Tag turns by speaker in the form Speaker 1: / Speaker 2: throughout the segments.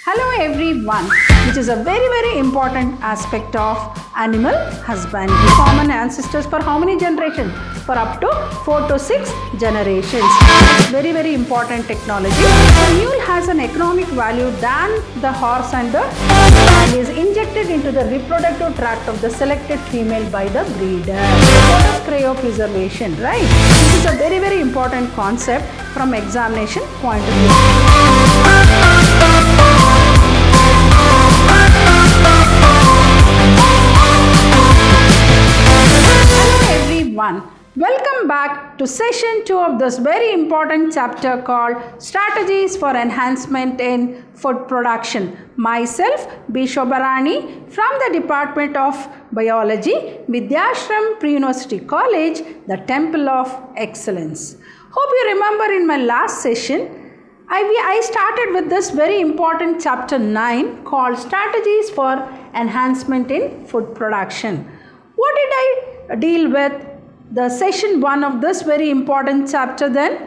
Speaker 1: Hello everyone, which is a very important aspect of animal husbandry. Common ancestors for how many generations? For up to 4 to 6 generations. Very important technology. The mule has an economic value than the horse and is injected into the reproductive tract of the selected female by the breeder. What is cryopreservation, right? This is a very important concept from examination point of view. Welcome back to session 2 of this very important chapter called Strategies for Enhancement in Food Production. Myself, B. Shobharani from the Department of Biology, Vidyashram Pre-University College, the Temple of Excellence. Hope you remember in my last session, I started with this very important chapter 9 called Strategies for Enhancement in Food Production. What did I deal with? The session 1 of this very important chapter then?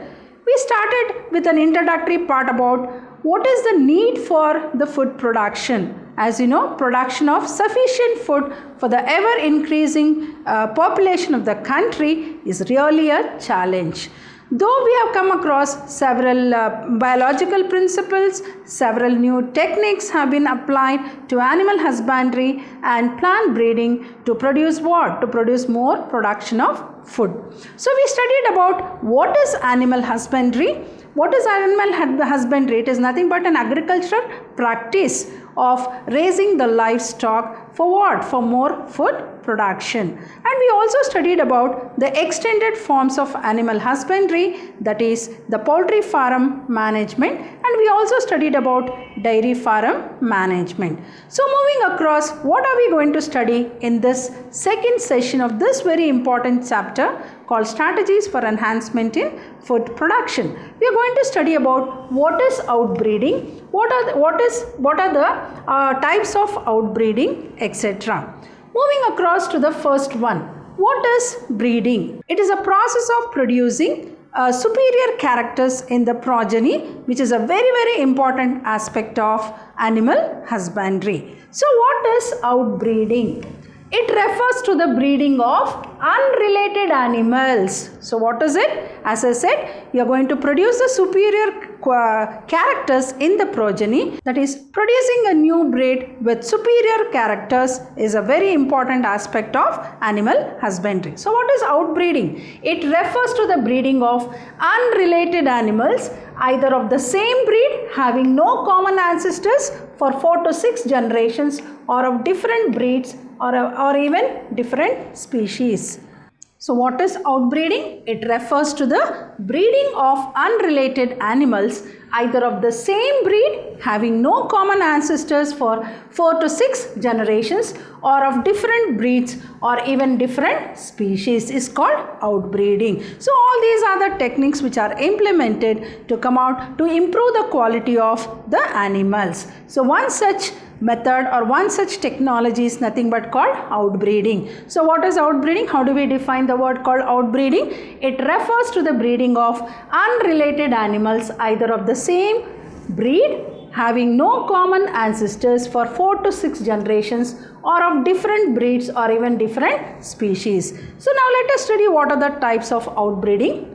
Speaker 1: We started with an introductory part about what is the need for the food production. As you know, production of sufficient food for the ever increasing population of the country is really a challenge. Though we have come across several biological principles, several new techniques have been applied to animal husbandry and plant breeding to produce what? To produce more production of food. So we studied about what is animal husbandry. What is animal husbandry? It is nothing but an agricultural practice of raising the livestock for what? For more food production. And we also studied about the extended forms of animal husbandry, that is the poultry farm management, and we also studied about dairy farm management. So moving across, what are we going to study in this second session of this very important chapter called Strategies for Enhancement in Food Production? We are going to study about what is outbreeding, what are the types of outbreeding, etc. Moving across to the first one, what is breeding? It is a process of producing superior characters in the progeny, which is a very important aspect of animal husbandry. So what is outbreeding? It refers to the breeding of unrelated animals. So what is it? As I said, you are going to produce the superior characters in the progeny, that is producing a new breed with superior characters is a very important aspect of animal husbandry. So what is outbreeding? It refers to the breeding of unrelated animals either of the same breed having no common ancestors for 4 to 6 generations or of different breeds or even different species. So what is outbreeding? It refers to the breeding of unrelated animals either of the same breed having no common ancestors for 4 to 6 generations or of different breeds or even different species is called outbreeding. So all these are the techniques which are implemented to come out to improve the quality of the animals. So one such method or one such technology is nothing but called outbreeding. So what is outbreeding? How do we define the word called outbreeding? It refers to the breeding of unrelated animals either of the same breed having no common ancestors for 4 to 6 generations or of different breeds or even different species. So now let us study what are the types of outbreeding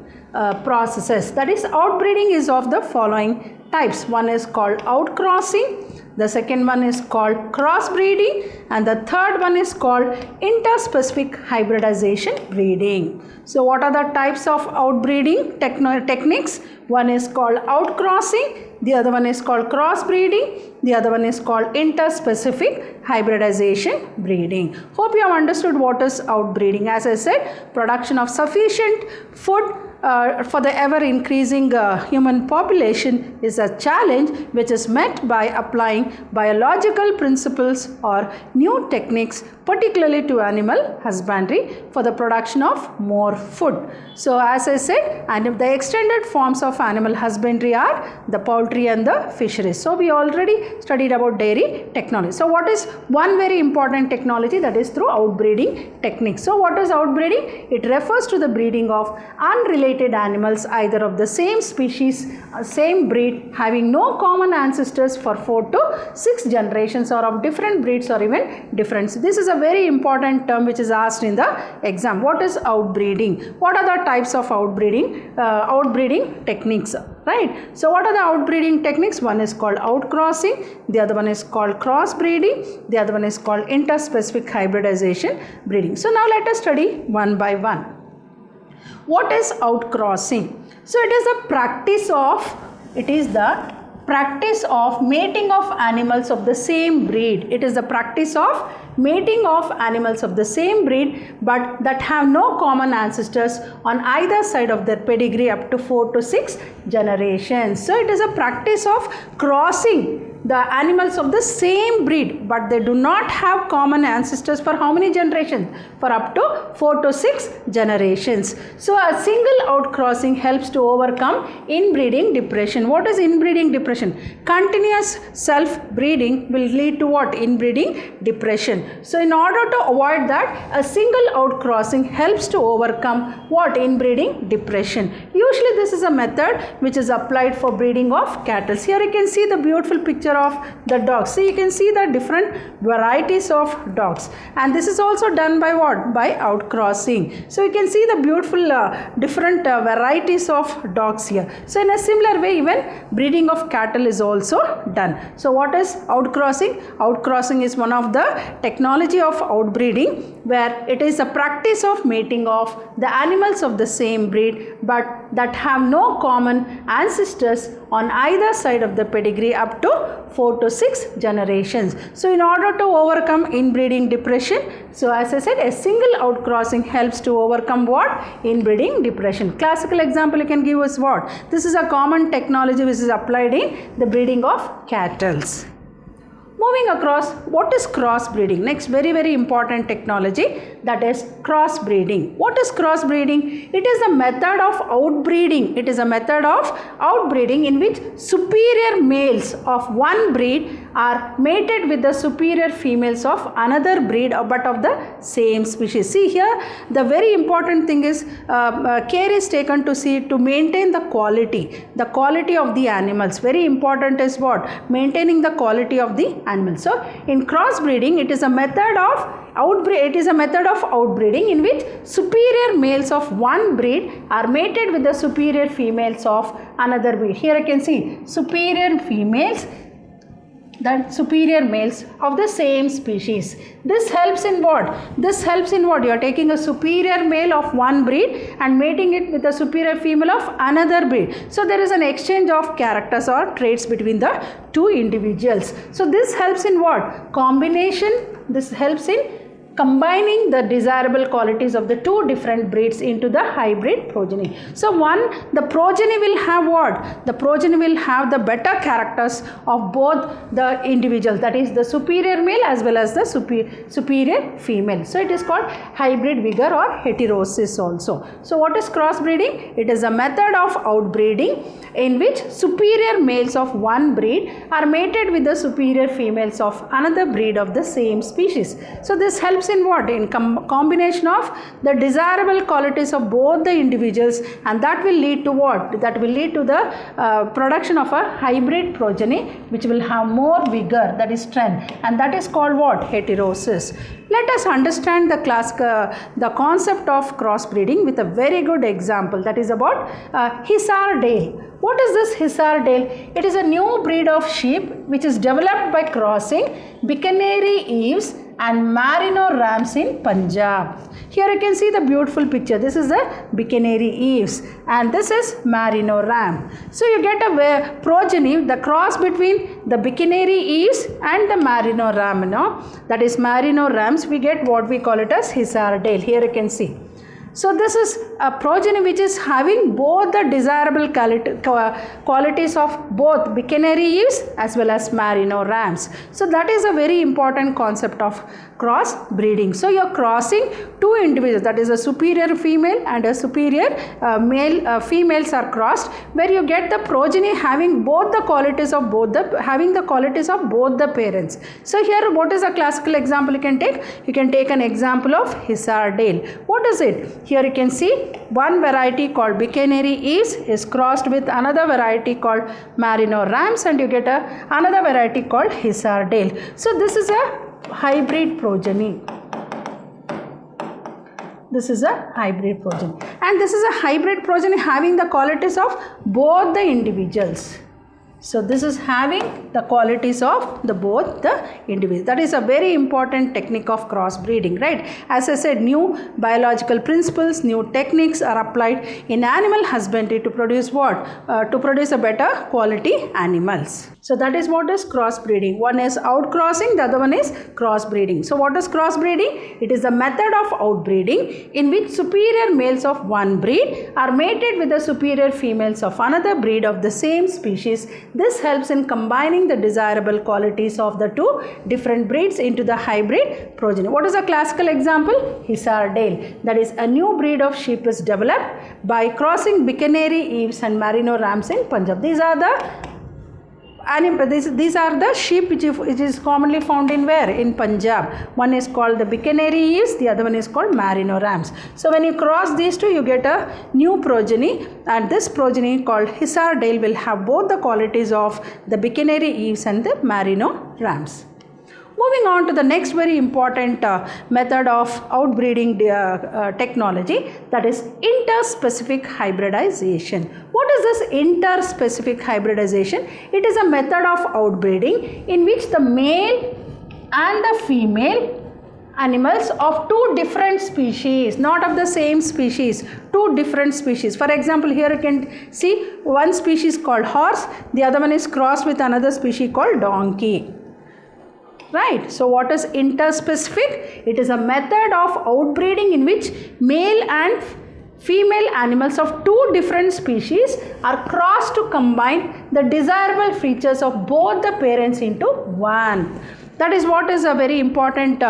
Speaker 1: processes. That is, outbreeding is of the following types. One is called outcrossing, the second one is called crossbreeding, and the third one is called interspecific hybridization breeding. So what are the types of outbreeding techniques? One is called outcrossing, the other one is called crossbreeding, the other one is called interspecific hybridization breeding. Hope you have understood what is outbreeding. As I said, production of sufficient food for the ever increasing human population is a challenge which is met by applying biological principles or new techniques particularly to animal husbandry for the production of more food. So as I said, and the extended forms of animal husbandry are the poultry and the fisheries. So we already studied about dairy technology. So what is one very important technology? That is through outbreeding techniques. So what is outbreeding? It refers to the breeding of unrelated unrelated animals either of the same species, same breed, having no common ancestors for 4 to 6 generations, or of different breeds or even different. This is a very important term which is asked in the exam. What is outbreeding? What are the types of outbreeding? Outbreeding techniques, right? So what are the outbreeding techniques? One is called outcrossing, the other one is called crossbreeding, the other one is called interspecific hybridization breeding. So now let us study one by one. What is outcrossing? So it is the practice of mating of animals of the same breed. It is the practice of mating of animals of the same breed but that have no common ancestors on either side of their pedigree up to 4 to 6 generations. So it is a practice of crossing the animals of the same breed but they do not have common ancestors for how many generations? For up to 4 to 6 generations. So a single outcrossing helps to overcome inbreeding depression. What is inbreeding depression? Continuous self-breeding will lead to what? Inbreeding depression. So in order to avoid that, a single outcrossing helps to overcome what? Inbreeding depression. Usually this is a method which is applied for breeding of cattle. Here you can see the beautiful picture of the dogs. So you can see the different varieties of dogs, and this is also done by what? By outcrossing. So you can see the beautiful different varieties of dogs here. So in a similar way even breeding of cattle is also done. So what is outcrossing? Outcrossing is one of the technology of outbreeding where it is a practice of mating of the animals of the same breed but that have no common ancestors on either side of the pedigree up to 4 to 6 generations. So in order to overcome inbreeding depression, so as I said, a single outcrossing helps to overcome what? Inbreeding depression. Classical example you can give us what? This is a common technology which is applied in the breeding of cattle. Moving across, what is crossbreeding? Next, very important technology, that is crossbreeding. What is crossbreeding? It is a method of outbreeding. It is a method of outbreeding in which superior males of one breed are mated with the superior females of another breed but of the same species. See here, the very important thing is care is taken to maintain the quality of the animals. Very important is what? Maintaining the quality of the animals. So in crossbreeding, it is a method of outbreeding in which superior males of one breed are mated with the superior females of another breed. Here you can see superior females, the superior males of the same species. This helps in what? You are taking a superior male of one breed and mating it with a superior female of another breed. So there is an exchange of characters or traits between the two individuals. So this helps in what? Combination. This helps in combining the desirable qualities of the two different breeds into the hybrid progeny. So the progeny will have what? The progeny will have the better characters of both the individuals, that is the superior male as well as the superior female. So it is called hybrid vigor or heterosis also. So what is crossbreeding? It is a method of outbreeding in which superior males of one breed are mated with the superior females of another breed of the same species. So this helps in what? In combination of the desirable qualities of both the individuals, and that will lead to what? That will lead to the production of a hybrid progeny which will have more vigor, that is strength, and that is called what? Heterosis. Let us understand the concept of crossbreeding with a very good example, that is about Hisar Dale. What is this Hisar Dale? It is a new breed of sheep which is developed by crossing Bikaneri Eves and Merino Rams in Punjab. Here you can see the beautiful picture. This is the Bikaneri Eves and this is Merino Ram. So you get a progeny, the cross between the Bikaneri Eves and the Merino Ram. That is Merino Rams. We get what we call it as Hisar Dale. Here you can see. So this is a progeny which is having both the desirable qualities of both Bikaneri Eves as well as Merino Rams. So that is a very important concept of cross breeding. So you are crossing two individuals, that is a superior female and a superior male. Females are crossed, where you get the progeny having both the qualities of both the parents. So here what is a classical example you can take? You can take an example of Hisar Dale. What is it? Here you can see one variety called Bicaneri Eves is crossed with another variety called Merino Rams, and you get another variety called Hisardale. So this is a hybrid progeny. This is a hybrid progeny, and this is a hybrid progeny having the qualities of both the individuals. So this is having the qualities of both the individuals. That is a very important technique of crossbreeding, right? As I said, new biological principles, new techniques are applied in animal husbandry to produce what? To produce a better quality animals. So that is what is crossbreeding. One is outcrossing, the other one is crossbreeding. So what is crossbreeding? It is a method of outbreeding in which superior males of one breed are mated with the superior females of another breed of the same species. This helps in combining the desirable qualities of the two different breeds into the hybrid progeny. What is a classical example? Hisardale. That is, a new breed of sheep is developed by crossing Bicaneri Eves and Merino Rams in Punjab. These are the sheep which is commonly found in where? In Punjab. One is called the Bicaneri Eves, the other one is called Merino Rams. So when you cross these two, you get a new progeny, and this progeny called Hisardale will have both the qualities of the Bicaneri Eves and the Merino Rams. Moving on to the next very important method of outbreeding technology, that is interspecific hybridization. What is this interspecific hybridization? It is a method of outbreeding in which the male and the female animals of two different species, not of the same species, two different species. For example, here you can see one species called horse, the other one is crossed with another species called donkey. Right. So what is interspecific? It is a method of outbreeding in which male and female animals of two different species are crossed to combine the desirable features of both the parents into one. That is what is a very important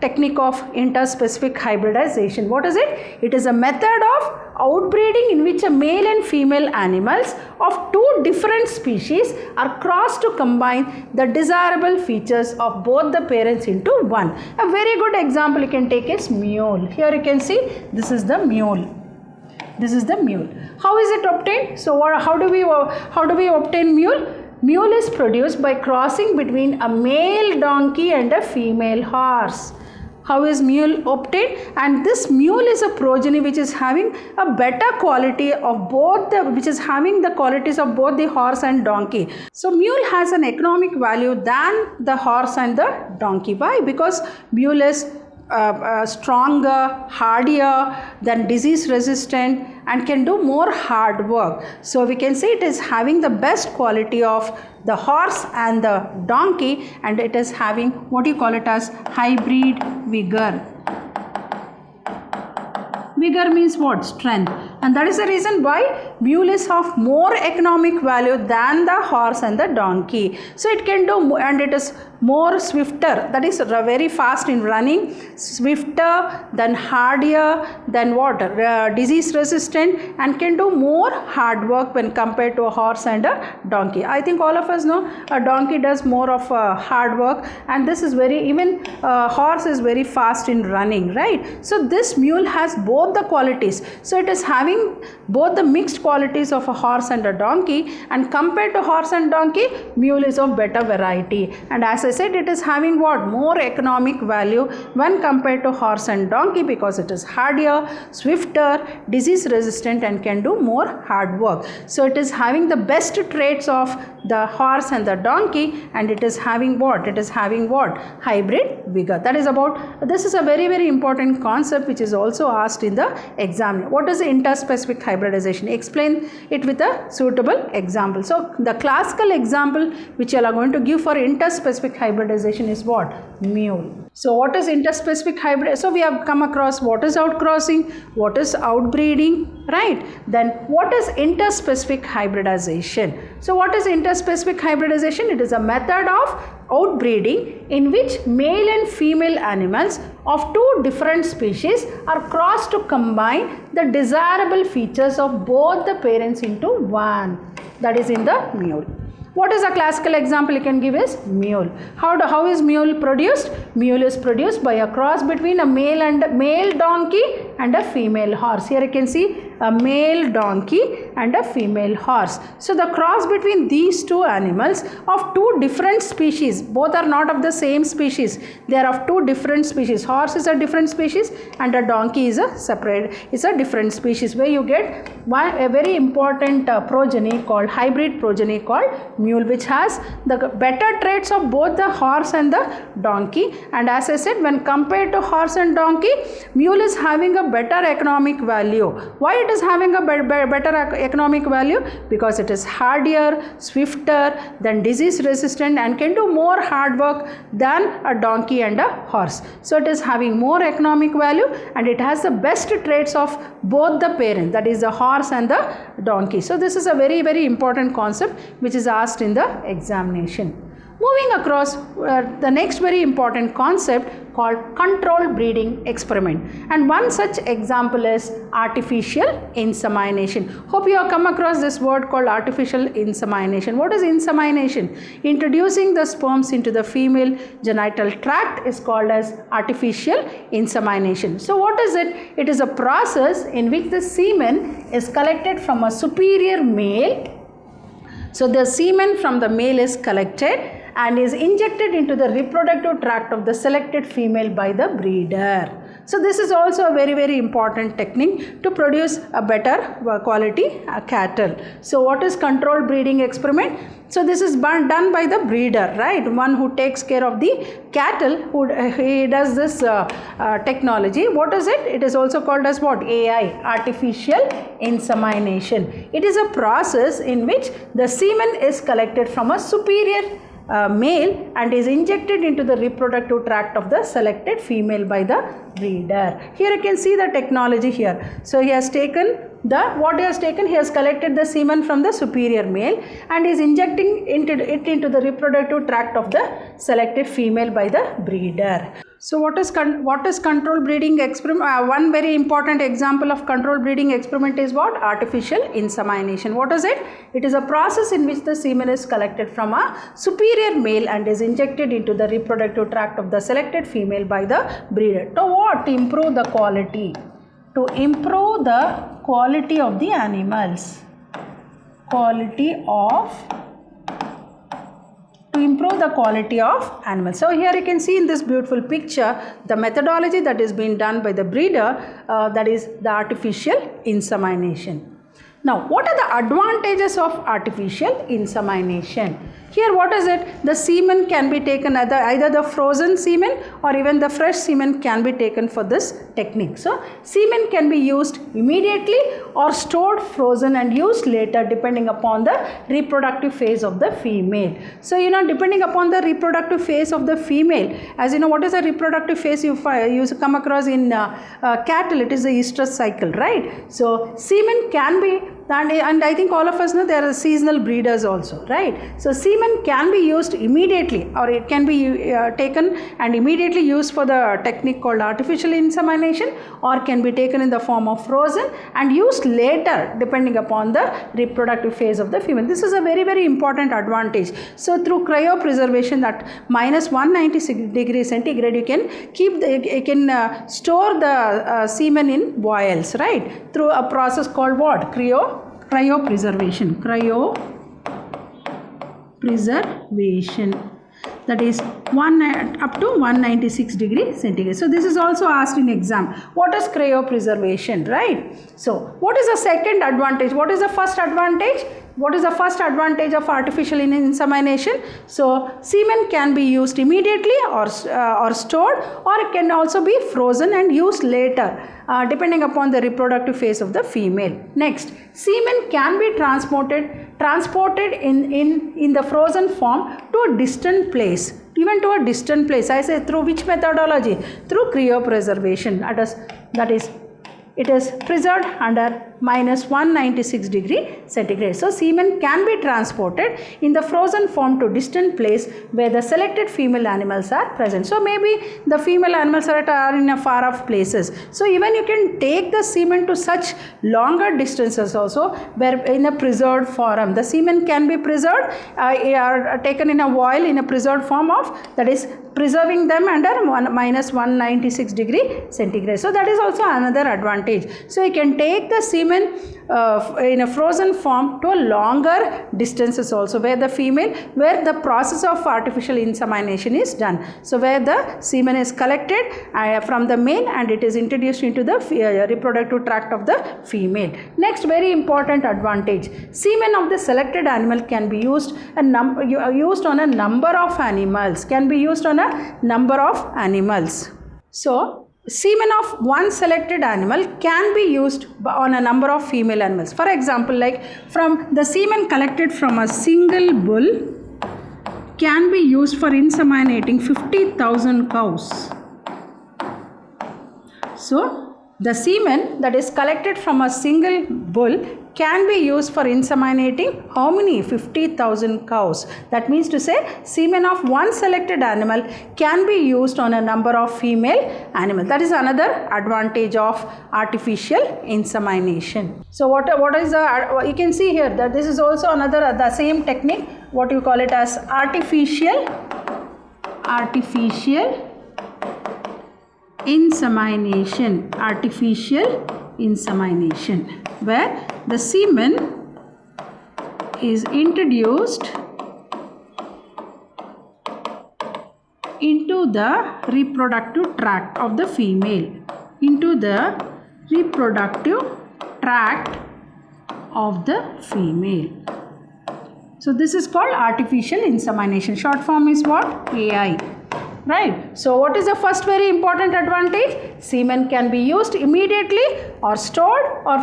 Speaker 1: technique of interspecific hybridization. What is it? It is a method of outbreeding in which a male and female animals of two different species are crossed to combine the desirable features of both the parents into one. A very good example you can take is mule. Here you can see this is the mule. This is the mule. How is it obtained? So how do we obtain mule? Mule is produced by crossing between a male donkey and a female horse. How is mule obtained? And this mule is a progeny which is having a better quality of both which is having the qualities of both the horse and donkey. So mule has an economic value than the horse and the donkey. Why? Because mule is stronger, hardier, than disease resistant, and can do more hard work. So we can say it is having the best quality of the horse and the donkey, and it is having what you call it as hybrid vigor. Vigor means what? Strength. And that is the reason why mule is of more economic value than the horse and the donkey. So it can do, and it is more swifter, that is very fast in running, swifter, than hardier, than what? Disease resistant, and can do more hard work when compared to a horse and a donkey. I think all of us know a donkey does more of hard work, and this is even horse is very fast in running, right? So this mule has both the qualities. So it is having both the mixed qualities of a horse and a donkey, and compared to horse and donkey, mule is of better variety. And as I said, it is having what? More economic value when compared to horse and donkey, because it is hardier, swifter, disease resistant, and can do more hard work. So it is having the best traits of the horse and the donkey, and it is having what? It is having what? Hybrid vigor. That is about, this is a very, very important concept which is also asked in the exam. What is the interspecific hybridization? Explain it with a suitable example. So the classical example which you are going to give for interspecific hybridization is what? Mule. So what is interspecific hybrid? So we have come across what is outcrossing, what is outbreeding, right? Then what is interspecific hybridization? So what is interspecific hybridization? It is a method of outbreeding in which male and female animals of two different species are crossed to combine the desirable features of both the parents into one. That is in the mule. What is a classical example you can give is mule. How is mule produced? Mule is produced by a cross between a male donkey and a female horse. Here you can see a male donkey and a female horse. So the cross between these two animals of two different species, both are not of the same species, they are of two different species. Horse is a different species and a donkey is a different species, where you get a very important progeny called hybrid progeny called mule, which has the better traits of both the horse and the donkey. And as I said, when compared to horse and donkey, mule is having a better economic value. Why it is having a better economic value? Because it is hardier, swifter, then disease resistant, and can do more hard work than a donkey and a horse. So it is having more economic value, and it has the best traits of both the parents, that is the horse and the donkey. So this is a very, very important concept which is asked in the examination. Moving across, the next very important concept called controlled breeding experiment, and one such example is artificial insemination. Hope you have come across this word called artificial insemination. What is insemination? Introducing the sperms into the female genital tract is called as artificial insemination. So what is it? It is a process in which the semen is collected from a superior male. So the semen from the male is collected and is injected into the reproductive tract of the selected female by the breeder. So this is also a very, very important technique to produce a better quality cattle. So what is controlled breeding experiment? So this is done by the breeder, right? One who takes care of the cattle, he does this technology. What is it? It is also called as what? AI, artificial insemination. It is a process in which the semen is collected from a superior male and is injected into the reproductive tract of the selected female by the breeder. Here you can see the technology here. So he has taken he has collected the semen from the superior male and is injecting into the reproductive tract of the selected female by the breeder. So what is controlled breeding experiment? One very important example of controlled breeding experiment is what? Artificial insemination. What is it? It is a process in which the semen is collected from a superior male and is injected into the reproductive tract of the selected female by the breeder. To what? To improve the quality. To improve the quality of the animals. To improve the quality of animals. So here you can see in this beautiful picture the methodology that is being done by the breeder, that is the artificial insemination. Now, what are the advantages of artificial insemination? Here what is it? The semen can be taken, either the frozen semen or even the fresh semen can be taken for this technique. So semen can be used immediately or stored frozen and used later depending upon the reproductive phase of the female. So depending upon the reproductive phase of the female, as you know, what is the reproductive phase you come across in cattle? It is the estrus cycle, right? So semen can be, and I think all of us know there are seasonal breeders also, right? So semen can be used immediately or it can be taken and immediately used for the technique called artificial insemination, or can be taken in the form of frozen and used later depending upon the reproductive phase of the female. This is a very, very important advantage. So through cryopreservation at -196 degrees centigrade, you can store the semen in vials, right? Through a process called what? Cryopreservation. That is up to 196 degrees centigrade. So this is also asked in exam. What is cryopreservation, right? So what is the second advantage? What is the first advantage? What is the first advantage of artificial insemination? So semen can be used immediately or stored, or it can also be frozen and used later depending upon the reproductive phase of the female. Next, semen can be transported in the frozen form to a distant place, even to a distant place. I say through which methodology? Through cryopreservation. That is it is preserved under minus 196 degree centigrade. So semen can be transported in the frozen form to distant place where the selected female animals are present. So maybe the female animals are in a far off places. So even you can take the semen to such longer distances also, where in a preserved form. The semen can be preserved, are taken in a vial in a preserved form of, that is preserving them under minus 196 degree centigrade. So that is also another advantage. So you can take the semen in a frozen form to a longer distances also, where the process of artificial insemination is done. So where the semen is collected from the male and it is introduced into the reproductive tract of the female. Next very important advantage, semen of the selected animal can be used on a number of animals, So semen of one selected animal can be used on a number of female animals. For example, like from the semen collected from a single bull can be used for inseminating 50,000 cows. So the semen that is collected from a single bull can be used for inseminating how many? 50,000 cows. That means to say semen of one selected animal can be used on a number of female animals. That is another advantage of artificial insemination. So what is the, you can see here that this is also another, the same technique, what you call it as artificial insemination, where the semen is introduced into the reproductive tract of the female, So this is called artificial insemination. Short form is what? AI. Right. So what is the first very important advantage? Semen can be used immediately or stored or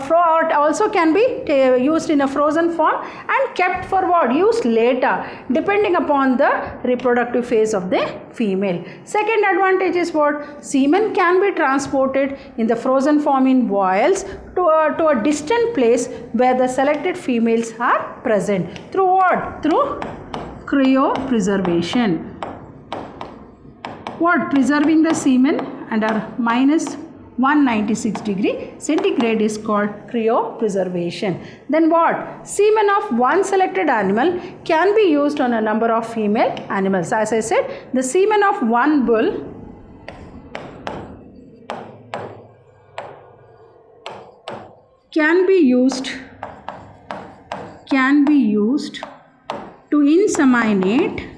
Speaker 1: also can be used in a frozen form and kept for what? Used later, depending upon the reproductive phase of the female. Second advantage is what? Semen can be transported in the frozen form in vials to a distant place where the selected females are present. Through what? Through cryopreservation. What? Preserving the semen under minus 196 degree centigrade is called cryopreservation. Then what? Semen of one selected animal can be used on a number of female animals. As I said, the semen of one bull can be used to inseminate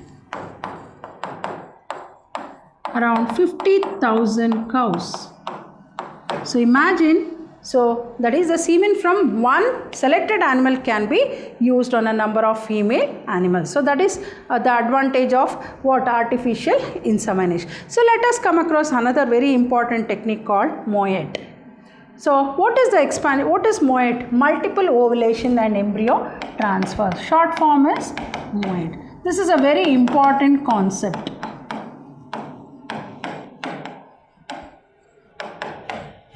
Speaker 1: around 50,000 cows. So imagine, so that is the semen from one selected animal can be used on a number of female animals. So that is the advantage of what? Artificial insemination. So let us come across another very important technique called MOET. So what is MOET? Multiple ovulation and embryo transfer. Short form is MOET. This is a very important concept.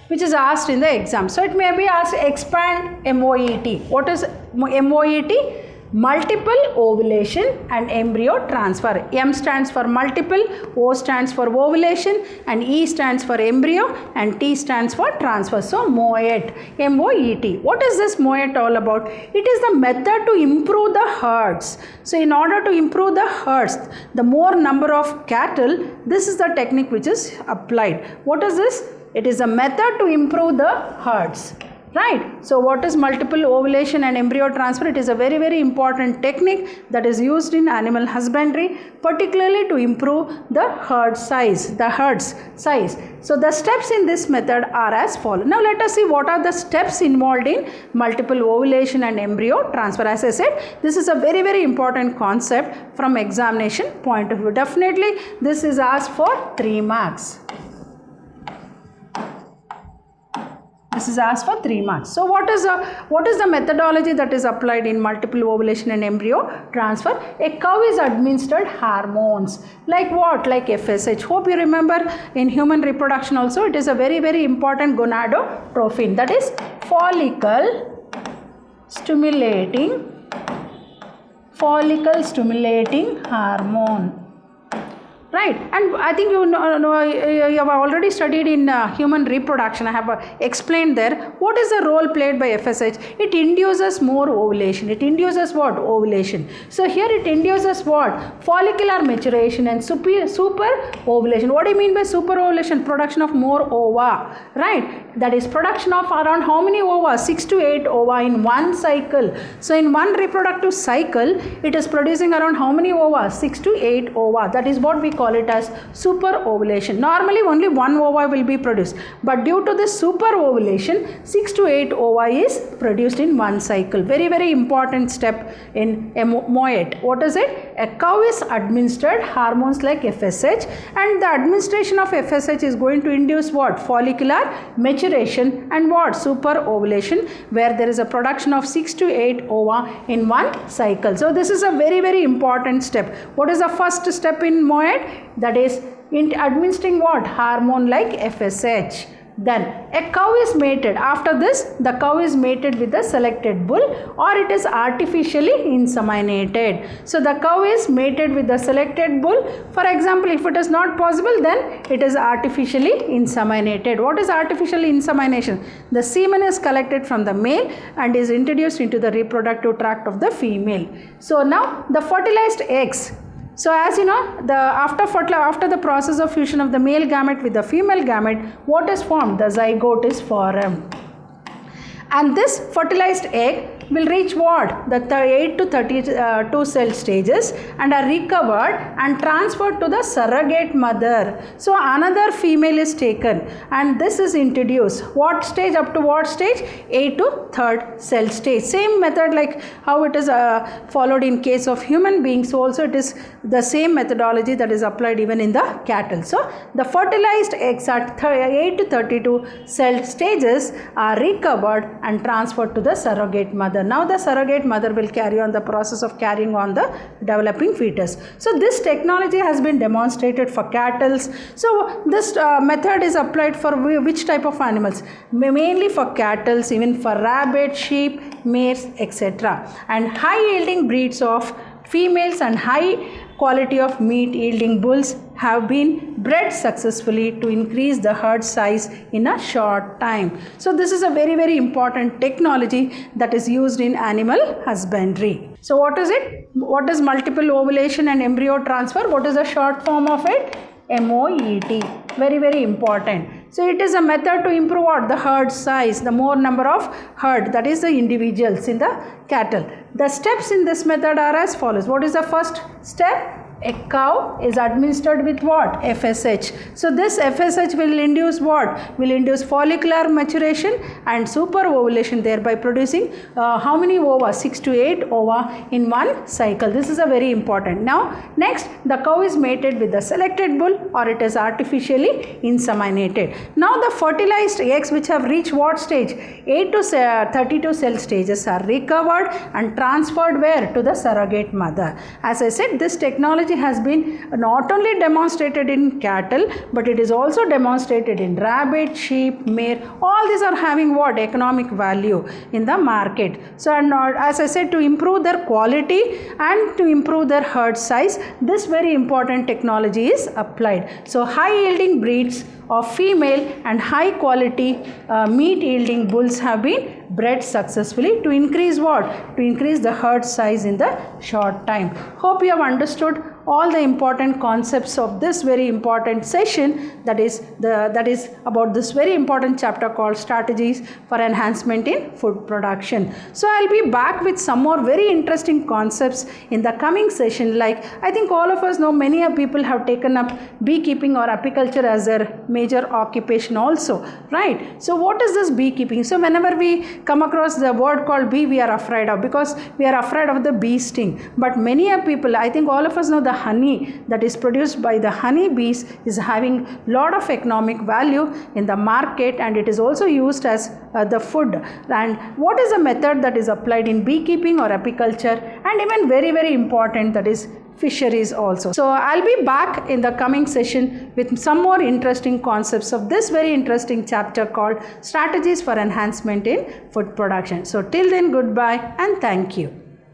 Speaker 1: Which is asked in the exam. So it may be asked, expand MOET. What is MOET? Multiple ovulation and embryo transfer. M stands for multiple, O stands for ovulation, and E stands for embryo, and T stands for transfer. So MOET, M-O-E-T. What is this MOET all about? It is the method to improve the herds. So in order to improve the herds, the more number of cattle, this is the technique which is applied. What is this? It is a method to improve the herds. Right. So what is multiple ovulation and embryo transfer? It is a very, very important technique that is used in animal husbandry, particularly to improve the herd size, So the steps in this method are as follows. Now let us see what are the steps involved in multiple ovulation and embryo transfer. As I said, this is a very, very important concept from examination point of view. Definitely this is asked for 3 marks. This is asked for 3 marks. So what is the methodology that is applied in multiple ovulation and embryo transfer? A cow is administered hormones. Like what? Like FSH. Hope you remember in human reproduction also it is a very, very important gonadotrophin, that is follicle stimulating hormone. Right, and I think you have already studied in human reproduction. I have explained there what is the role played by FSH. It induces more ovulation. It induces what? Ovulation. So here it induces what? Follicular maturation and super ovulation. What do you mean by super ovulation? Production of more ova. Right, that is production of around how many ova? 6 to 8 ova in one cycle. So in one reproductive cycle it is producing around how many ova? 6 to 8 ova. That is what we call it as super ovulation. Normally only one ova will be produced, but due to this super ovulation 6 to 8 ova is produced in one cycle. Very, very important step in moed. What is it? A cow is administered hormones like FSH, and the administration of FSH is going to induce what? Follicular maturation and what? Super ovulation, where there is a production of 6 to 8 ova in one cycle. So this is a very, very important step. What is the first step in moed? That is in administering what? Hormone like FSH. Then a cow is mated. After this, the cow is mated with the selected bull, or it is artificially inseminated. So the cow is mated with the selected bull. For example, if it is not possible, then it is artificially inseminated. What is artificial insemination? The semen is collected from the male and is introduced into the reproductive tract of the female. So now the fertilized eggs. So as you know, after the process of fusion of the male gamete with the female gamete, what is formed? The zygote is formed. And this fertilized egg will reach what? The 8 to 32 cell stages and are recovered and transferred to the surrogate mother. So another female is taken and this is introduced. What stage? Up to what stage? 8 to 3rd cell stage. Same method like how it is followed in case of human beings. So also it is the same methodology that is applied even in the cattle. So the fertilized eggs at 8 to 32 cell stages are recovered and transferred to the surrogate mother. Now the surrogate mother will carry on the process of carrying on the developing fetus. So this technology has been demonstrated for cattle. So this method is applied for which type of animals? Mainly for cattle, even for rabbit, sheep, mares, etc. And high yielding breeds of females and high quality of meat yielding bulls have been bred successfully to increase the herd size in a short time. So this is a very, very important technology that is used in animal husbandry. So what is it? What is multiple ovulation and embryo transfer? What is the short form of it? MOET. Very, very important. So it is a method to improve what? The herd size, the more number of herd, that is the individuals in the cattle. The steps in this method are as follows. What is the first step? A cow is administered with what? FSH. So this FSH will induce what? Will induce follicular maturation and super ovulation, thereby producing how many ova? 6 to 8 ova in one cycle. This is a very important. Now next, the cow is mated with the selected bull, or it is artificially inseminated. Now the fertilized eggs which have reached what stage? 8 to 32 cell stages are recovered and transferred where? To the surrogate mother. As I said, this technology has been not only demonstrated in cattle, but it is also demonstrated in rabbit, sheep, mare. All these are having what? Economic value in the market. So as I said, to improve their quality and to improve their herd size, this very important technology is applied. So high yielding breeds of female and high quality meat yielding bulls have been bred successfully to increase what? To increase the herd size in the short time. Hope you have understood all the important concepts of this very important session, that is about this very important chapter called Strategies for Enhancement in Food Production. So I'll be back with some more very interesting concepts in the coming session. Like I think all of us know, many people have taken up beekeeping or apiculture as their main major occupation also, right? So what is this beekeeping? So whenever we come across the word called bee, we are afraid of, because we are afraid of the bee sting. But many people, I think all of us know the honey that is produced by the honey bees is having lot of economic value in the market, and it is also used as the food. And what is the method that is applied in beekeeping or apiculture, and even very, very important, that is fisheries also. So I'll be back in the coming session with some more interesting concepts of this very interesting chapter called Strategies for Enhancement in Food Production. So till then, goodbye and thank you.